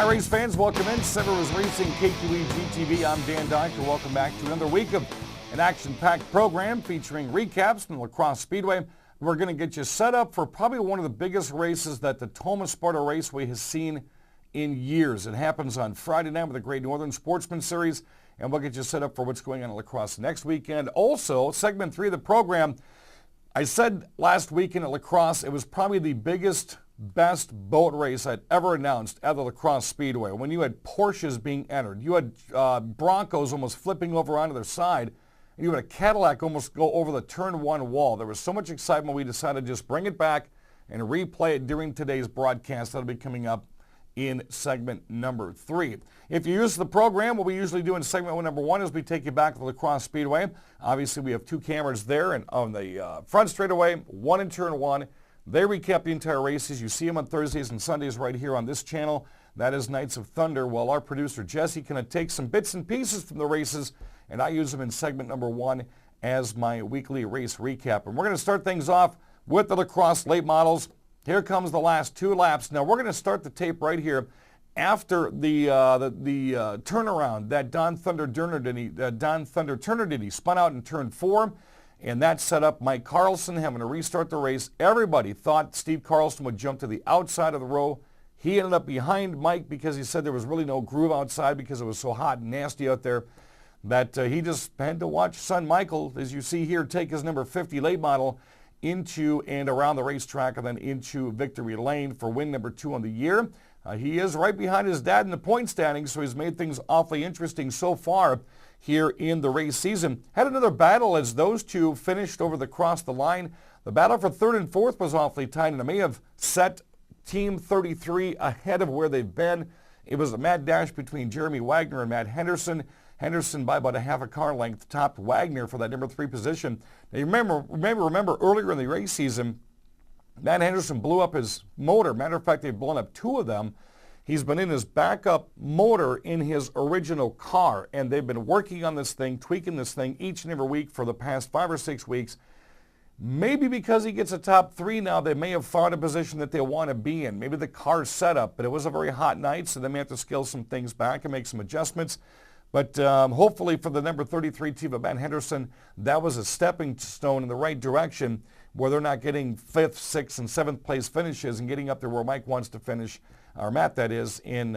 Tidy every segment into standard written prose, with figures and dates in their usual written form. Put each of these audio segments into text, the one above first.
Hi, race fans. Welcome in. Severs Racing, KQE GTV. I'm Dan Doctor. Welcome back to another week of an action-packed program featuring recaps from the Crosse Speedway. We're going to get you set up for probably one of the biggest races that the Thomas Sparta Raceway has seen in years. It happens on Friday night with the Great Northern Sportsman Series, and we'll get you set up for what's going on in La Crosse next weekend. Also, segment 3 of the program, I said last weekend at La Crosse it was probably the biggest, best boat race I'd ever announced at the La Crosse Speedway. When you had Porsches being entered, you had Broncos almost flipping over onto their side, and you had a Cadillac almost go over the turn 1 wall. There was so much excitement we decided to just bring it back and replay it during today's broadcast. That'll be coming up in segment number 3. If you use the program, what we usually do in segment number 1 is we take you back to the La Crosse Speedway. Obviously, we have 2 cameras there, and on the front straightaway, 1 in turn 1. They recap the entire races. You see them on Thursdays and Sundays right here on this channel. That is Knights of Thunder, while our producer Jesse kind of takes some bits and pieces from the races, and I use them in segment number 1 as my weekly race recap. And we're going to start things off with the La Crosse late models. Here comes the last 2 laps. Now we're going to start the tape right here after the turnaround that Don Thunder Turner did. He spun out in turn 4, and that set up Mike Carlson having to restart the race. Everybody thought Steve Carlson would jump to the outside of the row. He ended up behind Mike because he said there was really no groove outside because it was so hot and nasty out there that he just had to watch son Michael, as you see here, take his number 50 late model into and around the racetrack and then into victory lane for win number 2 on the year. He is right behind his dad in the point standings, so he's made things awfully interesting so far here in the race season. Had another battle as those two finished across the line. The battle for 3rd and 4th was awfully tight, and it may have set Team 33 ahead of where they've been. It was a mad dash between Jeremy Wagner and Matt Henderson. Henderson, by about a half a car length, topped Wagner for that number 3 position. Now, you remember earlier in the race season, Matt Henderson blew up his motor. Matter of fact, they've blown up 2 of them. He's been in his backup motor in his original car, and they've been working on this thing, tweaking this thing each and every week for the past 5 or 6 weeks. Maybe because he gets a top 3 now, they may have found a position that they want to be in. Maybe the car's set up, but it was a very hot night, so they may have to scale some things back and make some adjustments. But hopefully for the number 33 team of Matt Henderson, that was a stepping stone in the right direction where they're not getting 5th, 6th, and 7th place finishes and getting up there where Mike wants to finish, or Matt that is, in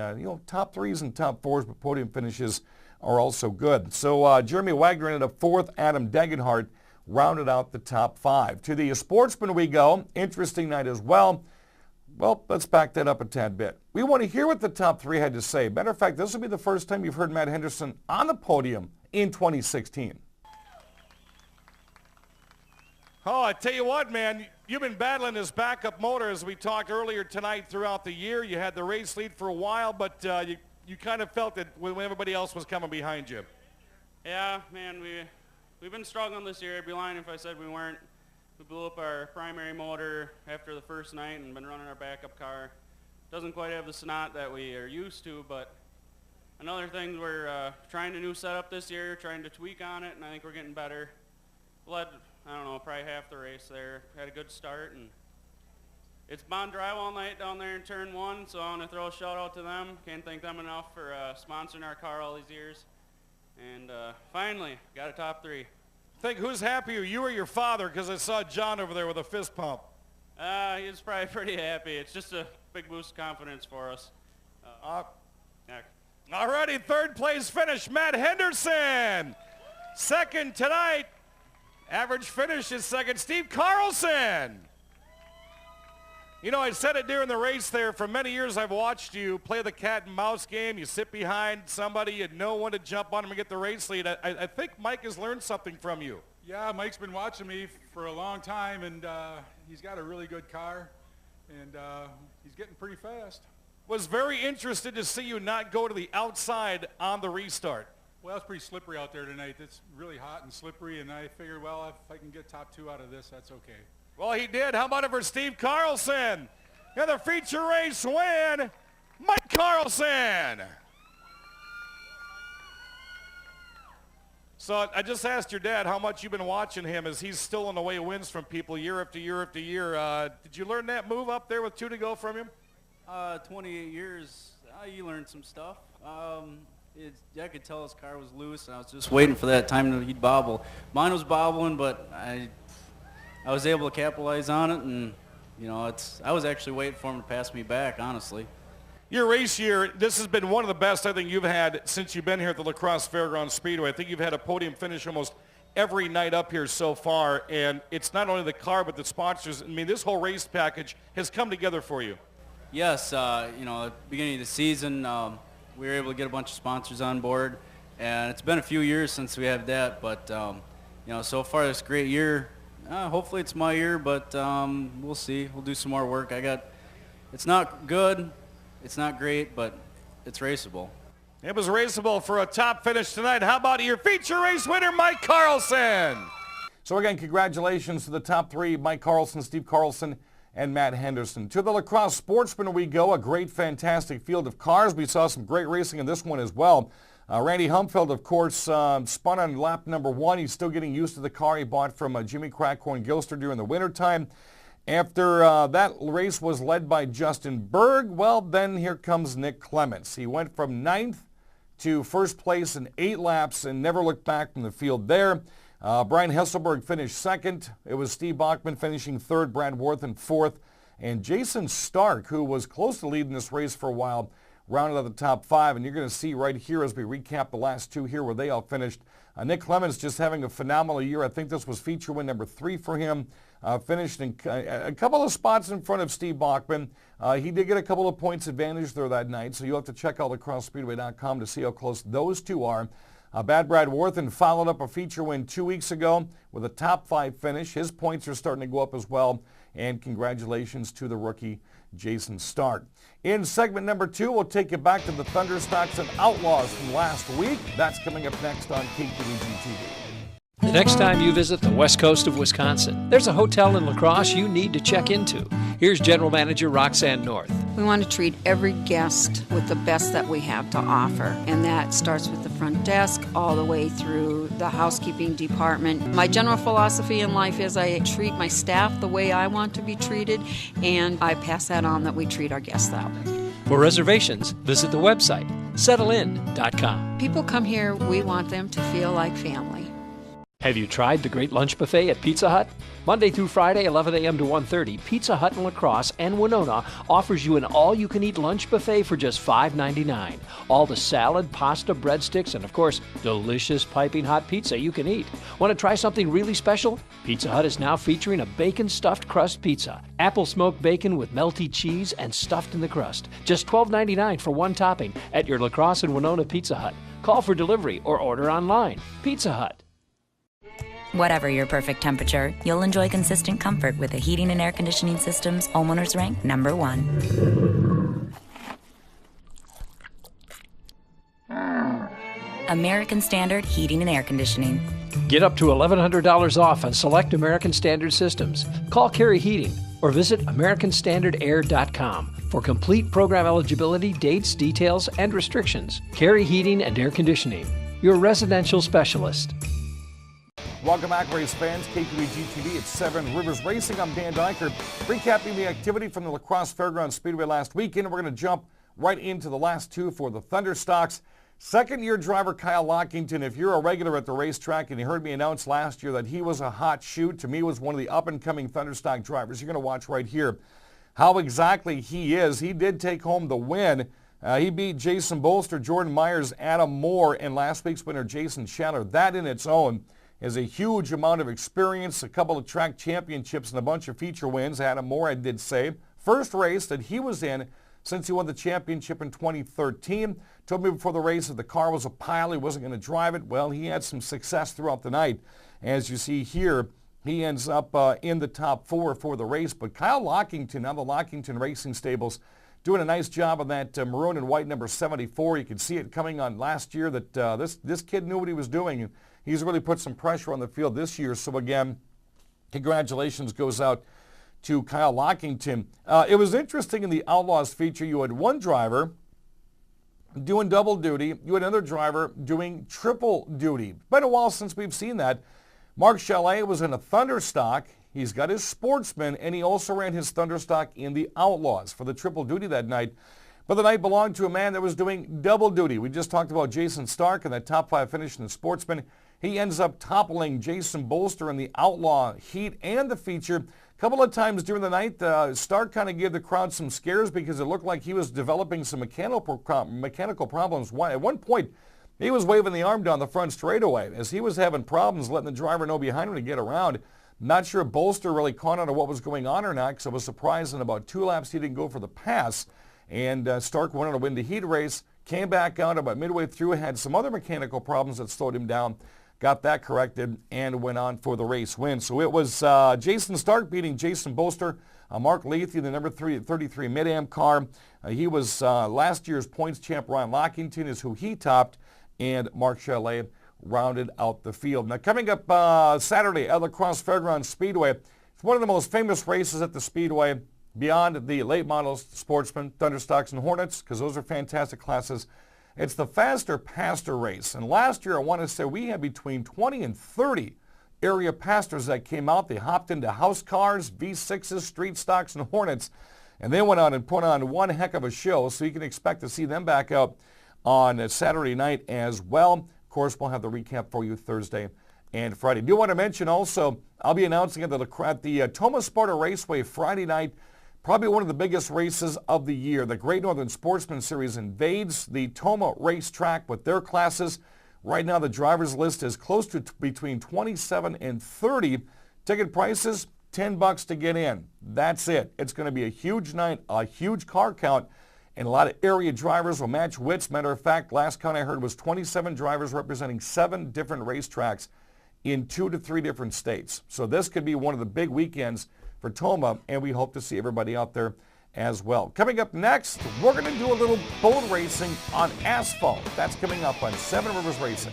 top 3s and top 4s, but podium finishes are also good. So Jeremy Wagner ended up 4th. Adam Degenhardt rounded out the top 5. To the Sportsman we go. Interesting night as well. Well, let's back that up a tad bit. We want to hear what the top 3 had to say. Matter of fact, this will be the first time you've heard Matt Henderson on the podium in 2016. Oh, I tell you what, man, you've been battling this backup motor as we talked earlier tonight throughout the year. You had the race lead for a while, but you kind of felt it when everybody else was coming behind you. Yeah, man, we've been struggling this year. I'd be lying if I said we weren't. We blew up our primary motor after the first night and been running our backup car. Doesn't quite have the snot that we are used to, but another thing, we're trying a new setup this year, trying to tweak on it, and I think we're getting better. Led, I don't know, probably half the race there. Had a good start, and it's Bond Drywall night down there in turn 1, so I want to throw a shout out to them. Can't thank them enough for sponsoring our car all these years. And finally, got a top 3. Think who's happier, you or your father? Because I saw John over there with a fist pump. He's probably pretty happy. It's just a big boost of confidence for us. Yeah. Alrighty, 3rd place finish, Matt Henderson. 2nd tonight, average finish is 2nd, Steve Carlson. You know, I said it during the race there. For many years, I've watched you play the cat and mouse game. You sit behind somebody, you know when to jump on him and get the race lead. I think Mike has learned something from you. Yeah, Mike's been watching me for a long time, and he's got a really good car, and he's getting pretty fast. Was very interested to see you not go to the outside on the restart. Well, it's pretty slippery out there tonight. It's really hot and slippery, and I figured, well, if I can get top 2 out of this, that's okay. Well, he did. How about it for Steve Carlson? And the feature race win, Mike Carlson. So I just asked your dad how much you've been watching him as he's still in the way wins from people year after year after year. Did you learn that move up there with 2 to go from him? 28 years. You learned some stuff. I could tell his car was loose, and I was just waiting for that time that he'd bobble. Mine was bobbling, but I was able to capitalize on it, and I was actually waiting for him to pass me back, honestly. Your race year, this has been one of the best I think you've had since you've been here at the La Crosse Fairgrounds Speedway. I think you've had a podium finish almost every night up here so far, and it's not only the car but the sponsors. I mean, this whole race package has come together for you. Yes, at the beginning of the season, we were able to get a bunch of sponsors on board, and it's been a few years since we had that, but so far it's a great year. Hopefully it's my year, but we'll see. We'll do some more work. It's not good, it's not great, but it's raceable. It was raceable for a top finish tonight. How about your feature race winner, Mike Carlson? So again, congratulations to the top three, Mike Carlson, Steve Carlson, and Matt Henderson. To the La Crosse Sportsman we go, a great, fantastic field of cars. We saw some great racing in this one as well. Randy Humfeld, of course, spun on lap number 1. He's still getting used to the car he bought from Jimmy Crackhorn Gilster during the wintertime. After that race was led by Justin Berg, well, then here comes Nick Clements. He went from 9th to first place in 8 laps and never looked back from the field there. Brian Hesselberg finished 2nd. It was Steve Bachman finishing 3rd, Brad Worthen 4th, and Jason Stark, who was close to leading this race for a while, rounded out the top 5, and you're going to see right here as we recap the last 2 here where they all finished. Nick Clements just having a phenomenal year. I think this was feature win number 3 for him. Finished in a couple of spots in front of Steve Bachman. He did get a couple of points advantage there that night, so you'll have to check out lacrossespeedway.com to see how close those 2 are. Bad Brad Worthen followed up a feature win 2 weeks ago with a top 5 finish. His points are starting to go up as well, and congratulations to the rookie Jason Stark. In segment number 2, we'll take you back to the Thunderstocks and Outlaws from last week. That's coming up next on KQEG TV. The next time you visit the west coast of Wisconsin, there's a hotel in La Crosse you need to check into. Here's General Manager Roxanne North. We want to treat every guest with the best that we have to offer, and that starts with the front desk all the way through the housekeeping department. My general philosophy in life is I treat my staff the way I want to be treated, and I pass that on that we treat our guests that way. For reservations, visit the website, settlein.com. People come here, we want them to feel like family. Have you tried the great lunch buffet at Pizza Hut? Monday through Friday, 11 a.m. to 1:30, Pizza Hut in La Crosse and Winona offers you an all-you-can-eat lunch buffet for just $5.99. All the salad, pasta, breadsticks, and of course, delicious piping hot pizza you can eat. Want to try something really special? Pizza Hut is now featuring a bacon-stuffed crust pizza. Apple smoked bacon with melty cheese and stuffed in the crust. Just $12.99 for one topping at your La Crosse and Winona Pizza Hut. Call for delivery or order online. Pizza Hut. Whatever your perfect temperature, you'll enjoy consistent comfort with the heating and air conditioning systems homeowners rank #1. American Standard Heating and Air Conditioning. Get up to $1,100 off on select American Standard systems. Call Carey Heating or visit AmericanStandardAir.com for complete program eligibility, dates, details, and restrictions. Carey Heating and Air Conditioning, your residential specialist. Welcome back, race fans. KQEG TV at 7 Rivers Racing. I'm Dan Dyker, recapping the activity from the La Crosse Fairgrounds Speedway last weekend. We're going to jump right into the last 2 for the Thunderstocks. Second-year driver Kyle Lockington. If you're a regular at the racetrack and you heard me announce last year that he was a hot shoot, to me was one of the up-and-coming Thunderstock drivers. You're going to watch right here how exactly he is. He did take home the win. He beat Jason Bolster, Jordan Myers, Adam Moore, and last week's winner Jason Schaller. That in its own is a huge amount of experience, a couple of track championships and a bunch of feature wins. Adam Moore, I did say. First race that he was in since he won the championship in 2013. Told me before the race that the car was a pile, he wasn't going to drive it. Well, he had some success throughout the night. As you see here, he ends up in the top 4 for the race. But Kyle Lockington, now the Lockington Racing Stables, doing a nice job on that maroon and white number 74. You could see it coming on last year that this kid knew what he was doing. He's really put some pressure on the field this year. So again, congratulations goes out to Kyle Lockington. It was interesting in the Outlaws feature. You had one driver doing double duty. You had another driver doing triple duty. Been a while since we've seen that. Mark Chalet was in a Thunderstock. He's got his Sportsman, and he also ran his Thunderstock in the Outlaws for the triple duty that night. But the night belonged to a man that was doing double duty. We just talked about Jason Stark and that top 5 finish in the Sportsman. He ends up toppling Jason Bolster in the Outlaw Heat and the feature. A couple of times during the night, Stark kind of gave the crowd some scares because it looked like he was developing some mechanical problems. At one point, he was waving the arm down the front straightaway as he was having problems letting the driver know behind him to get around. Not sure if Bolster really caught on to what was going on or not, because I was surprised in about 2 laps he didn't go for the pass. And Stark wanted to win the heat race, came back out about midway through, had some other mechanical problems that slowed him down, got that corrected, and went on for the race win. So it was Jason Stark beating Jason Bolster. Mark Leahy, the number 33 Mid-Am car. He was last year's points champ. Ryan Lockington is who he topped, and Mark Chalet rounded out the field. Now coming up Saturday at La Crosse Fairgrounds Speedway, it's one of the most famous races at the Speedway beyond the late models, Sportsman, Thunderstocks, and Hornets, because those are fantastic classes. It's the Faster Pastor race. And last year, I want to say we had between 20 and 30 area pastors that came out. They hopped into house cars, V6s, street stocks, and Hornets, and they went out and put on one heck of a show, so you can expect to see them back out on Saturday night as well. Of course, we'll have the recap for you Thursday and Friday. Do want to mention also, I'll be announcing at the Thomas Sparta Raceway Friday night, probably one of the biggest races of the year. The Great Northern Sportsman Series invades the Toma racetrack with their classes. Right now, the driver's list is close to between 27 and 30. Ticket prices, $10 to get in. That's it. It's going to be a huge night, a huge car count, and a lot of area drivers will match wits. Matter of fact, last count I heard was 27 drivers representing 7 different racetracks in 2 to 3 different states. So this could be one of the big weekends for Toma, and we hope to see everybody out there as well. Coming up next, we're going to do a little boat racing on asphalt. That's coming up on Seven Rivers Racing.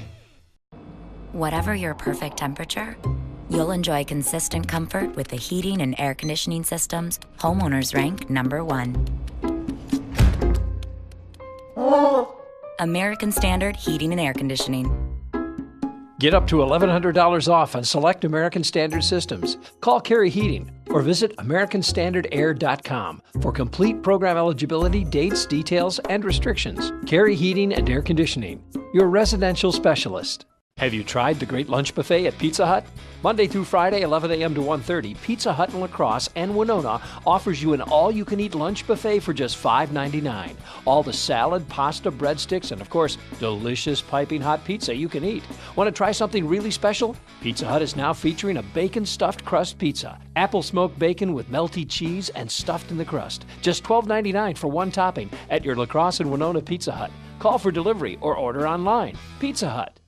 Whatever your perfect temperature, you'll enjoy consistent comfort with the heating and air conditioning systems homeowners rank #1. American Standard Heating and Air Conditioning. Get up to $1,100 off on select American Standard systems. Call Carey Heating or visit AmericanStandardAir.com for complete program eligibility, dates, details, and restrictions. Carey Heating and Air Conditioning, your residential specialist. Have you tried the great lunch buffet at Pizza Hut? Monday through Friday, 11 a.m. to 1:30, Pizza Hut in La Crosse and Winona offers you an all-you-can-eat lunch buffet for just $5.99. All the salad, pasta, breadsticks, and of course, delicious piping hot pizza you can eat. Want to try something really special? Pizza Hut is now featuring a bacon-stuffed crust pizza. Apple smoked bacon with melty cheese and stuffed in the crust. Just $12.99 for one topping at your La Crosse and Winona Pizza Hut. Call for delivery or order online. Pizza Hut.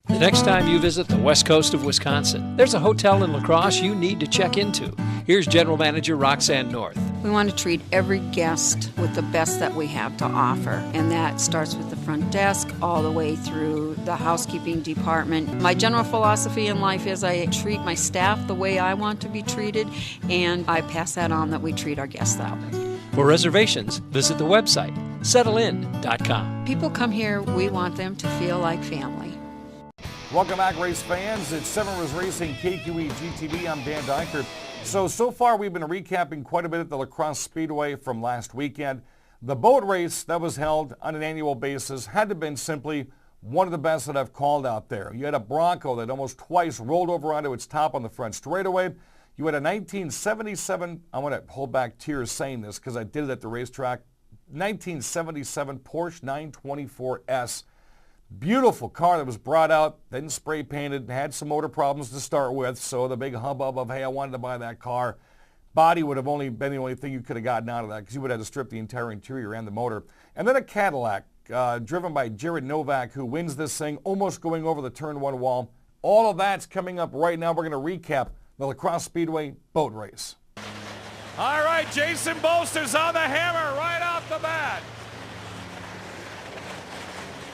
The next time you visit the west coast of Wisconsin, there's a hotel in La Crosse you need to check into. Here's General Manager Roxanne North. We want to treat every guest with the best that we have to offer, and that starts with the front desk all the way through the housekeeping department. My general philosophy in life is I treat my staff the way I want to be treated, and I pass that on that we treat our guests that way. For reservations, visit the website, settlein.com. People come here, we want them to feel like family. Welcome back, race fans. It's Seven Rivers Racing, KQE GTV. I'm Dan Dyker. So far we've been recapping quite a bit at the La Crosse Speedway from last weekend. The boat race that was held on an annual basis had to have been simply one of the best that I've called out there. You had a Bronco that almost twice rolled over onto its top on the front straightaway. You had a 1977, I want to hold back tears saying this because I did it at the racetrack, 1977 Porsche 924S. Beautiful car that was brought out, then spray painted, had some motor problems to start with, so the big hubbub of, hey, I wanted to buy that car. Body would have only been the only thing you could have gotten out of that because you would have had to strip the entire interior and the motor. And then a Cadillac driven by Jared Novak, who wins this thing, almost going over the turn one wall. All of that's coming up right now. We're going to recap the La Crosse Speedway boat race. All right, Jason Bolster's on the hammer right off the bat.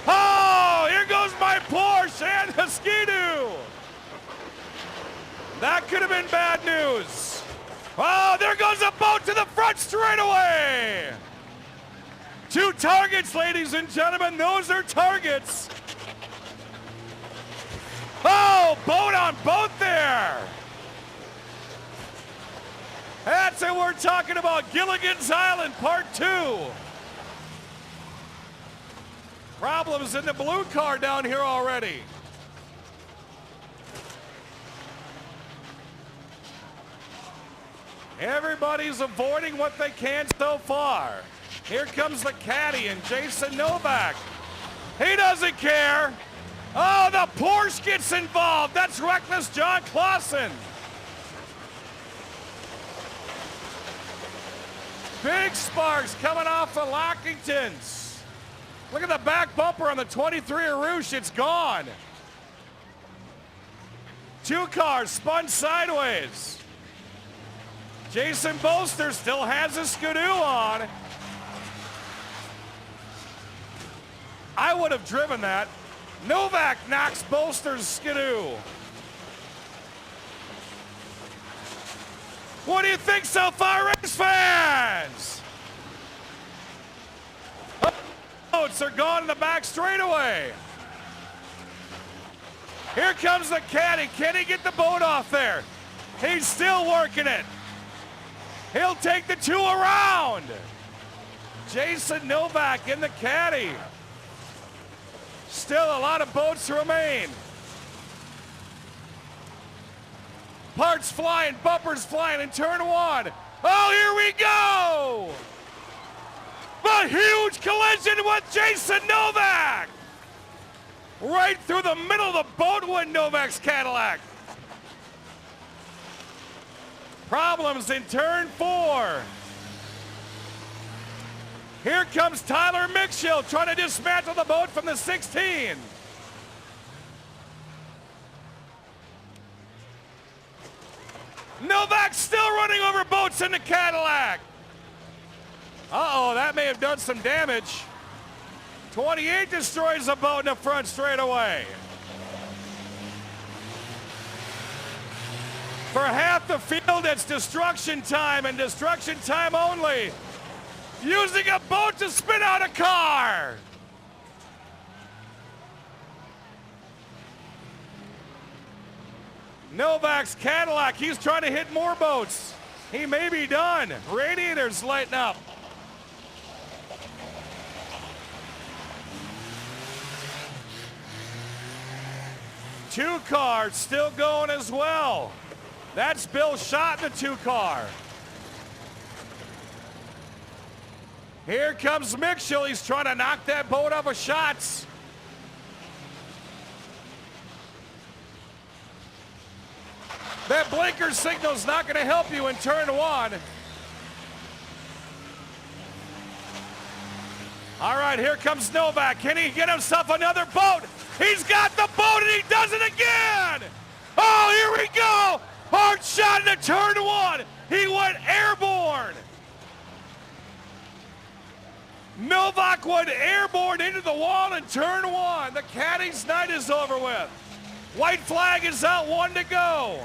Oh, here goes my Porsche and the Ski-Doo. That could have been bad news. Oh, there goes a boat to the front straightaway. 2 targets, ladies and gentlemen. Those are targets. Oh, boat on boat there. That's what we're talking about. Gilligan's Island, part 2. Problems in the blue car down here already. Everybody's avoiding what they can so far. Here comes the caddy and Jason Novak. He doesn't care. Oh, the Porsche gets involved. That's reckless John Clausen. Big sparks coming off of Lockington's. Look at the back bumper on the 23 Arouche. It's gone. Two cars spun sideways. Jason Bolster still has his skidoo on. I would have driven that. Novak knocks Bolster's skidoo. What do you think so far, race fans? Boats are gone in the back straightaway. Here comes the caddy. Can he get the boat off there? He's still working it. He'll take the two around. Jason Novak in the caddy. Still a lot of boats remain. Parts flying, bumpers flying in turn one. Oh, here we go! A huge collision with Jason Novak! Right through the middle of the boat went Novak's Cadillac. Problems in turn four. Here comes Tyler Mickshill trying to dismantle the boat from the 16. Novak still running over boats in the Cadillac. Uh-oh, that may have done some damage. 28 destroys a boat in the front straightaway. For half the field, it's destruction time and destruction time only. Using a boat to spin out a car. Novak's Cadillac, he's trying to hit more boats. He may be done. Radiators lighting up. Two cars still going as well. That's Bill Schott in the two car. Here comes Mickshill. He's trying to knock that boat off of Schott's. That blinker signal's not going to help you in turn one. All right, here comes Novak. Can he get himself another boat? He's got the boat and he does it again. Oh, here we go. Hard shot into turn one. He went airborne. Novak went airborne into the wall in turn one. The caddy's night is over with. White flag is out, one to go.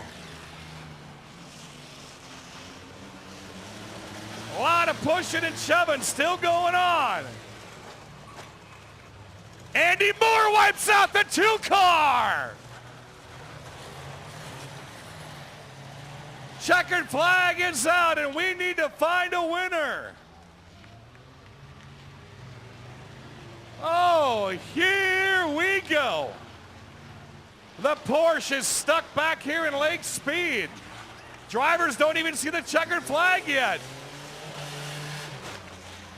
A lot of pushing and shoving still going on. Andy Moore wipes out the two car. Checkered flag is out and we need to find a winner. Oh, here we go. The Porsche is stuck back here in Lake Speed. Drivers don't even see the checkered flag yet.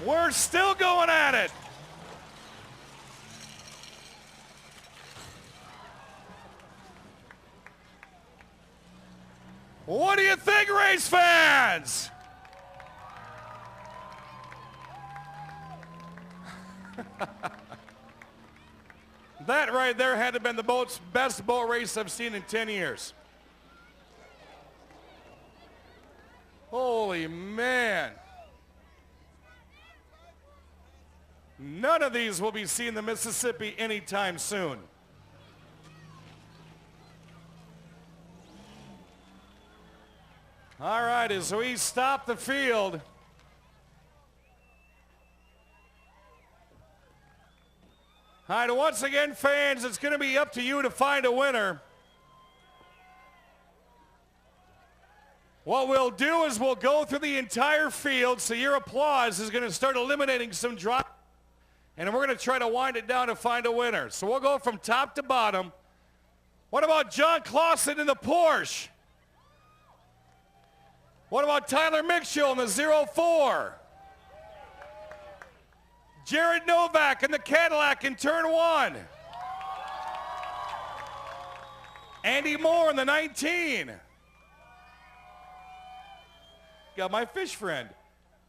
We're still going at it. What do you think, race fans? That right there had to have been the best boat race I've seen in 10 years. Holy man. None of these will be seen in the Mississippi anytime soon. All right, as we stop the field, all right, once again, fans, it's going to be up to you to find a winner. What we'll do is we'll go through the entire field, so your applause is going to start eliminating some drivers. And we're going to try to wind it down to find a winner. So we'll go from top to bottom. What about John Clausen in the Porsche? What about Tyler Mitchell in the 04? Jared Novak in the Cadillac in turn 1. Andy Moore in the 19. Got my fish friend.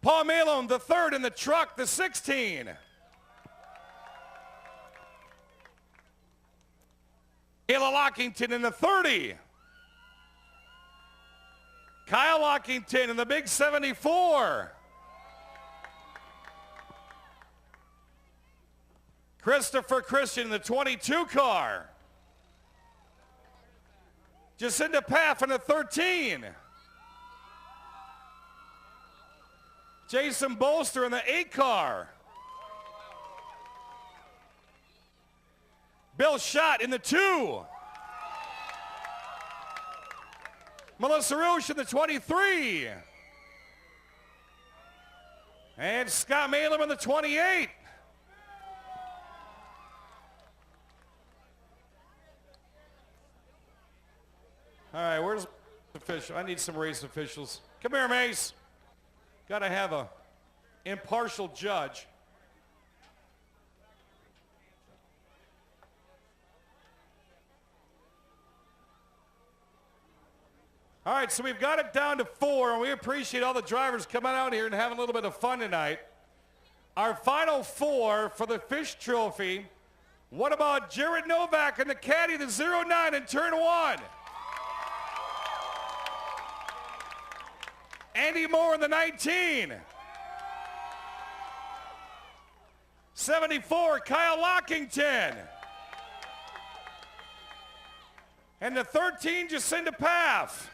Paul Malone the 3rd in the truck, the 16. Kayla Lockington in the 30. Kyle Lockington in the big 74. Christopher Christian in the 22 car. Jacinda Paff in the 13. Jason Bolster in the 8 car. Bill Schott in the 2. Melissa Roosh in the 23. And Scott Malem in the 28. All right, where's the official? I need some race officials. Come here, Mace. Got to have a impartial judge. All right, so we've got it down to 4, and we appreciate all the drivers coming out here and having a little bit of fun tonight. Our final 4 for the Fish Trophy. What about Jared Novak in the caddy, the 09 in turn 1? Andy Moore in the 19. 74, Kyle Lockington. And the 13, Jacinda Paff.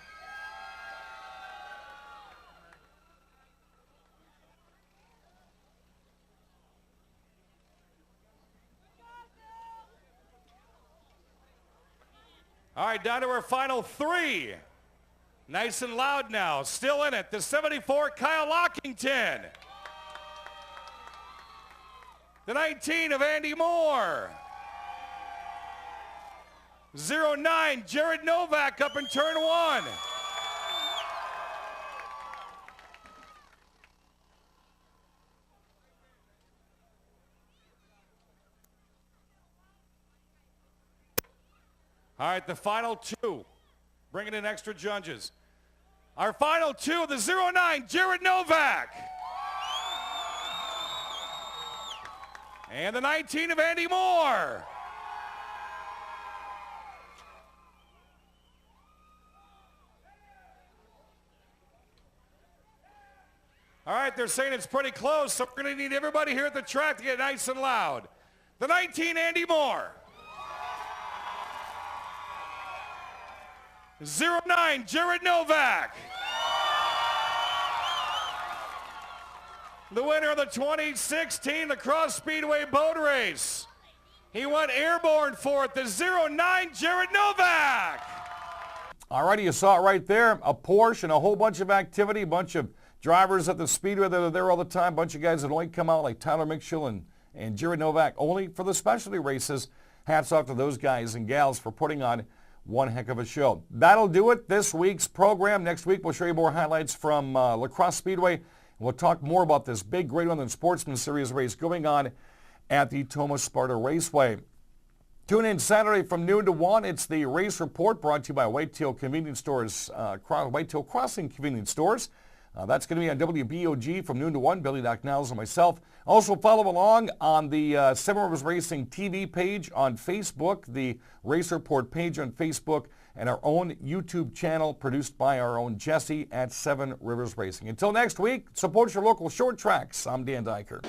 All right, down to our final 3. Nice and loud now. Still in it. The 74, Kyle Lockington. The 19 of Andy Moore. 09, Jared Novak up in turn 1. All right, the final 2. Bringing in extra judges. Our final 2 of the 09, Jared Novak. And the 19 of Andy Moore. All right, they're saying it's pretty close, so we're going to need everybody here at the track to get nice and loud. The 19, Andy Moore. 09, Jared Novak. The winner of the 2016 the Crosse Speedway boat race. He went airborne for it, the 09, Jared Novak. All righty, you saw it right there. A Porsche and a whole bunch of activity, a bunch of drivers at the Speedway that are there all the time, a bunch of guys that only come out like Tyler Mitchell and Jared Novak only for the specialty races. Hats off to those guys and gals for putting on one heck of a show. That'll do it, this week's program. Next week, we'll show you more highlights from La Crosse Speedway. We'll talk more about this big Great Northern Sportsman Series race going on at the Thomas Sparta Raceway. Tune in Saturday from noon to 1. It's the Race Report brought to you by Whitetail Convenience Stores, Whitetail Crossing Convenience Stores. That's going to be on WBOG from noon to 1. Billy Doc Niles and myself. Also follow along on the Seven Rivers Racing TV page on Facebook, the Race Report page on Facebook, and our own YouTube channel produced by our own Jesse at Seven Rivers Racing. Until next week, support your local short tracks. I'm Dan Diker.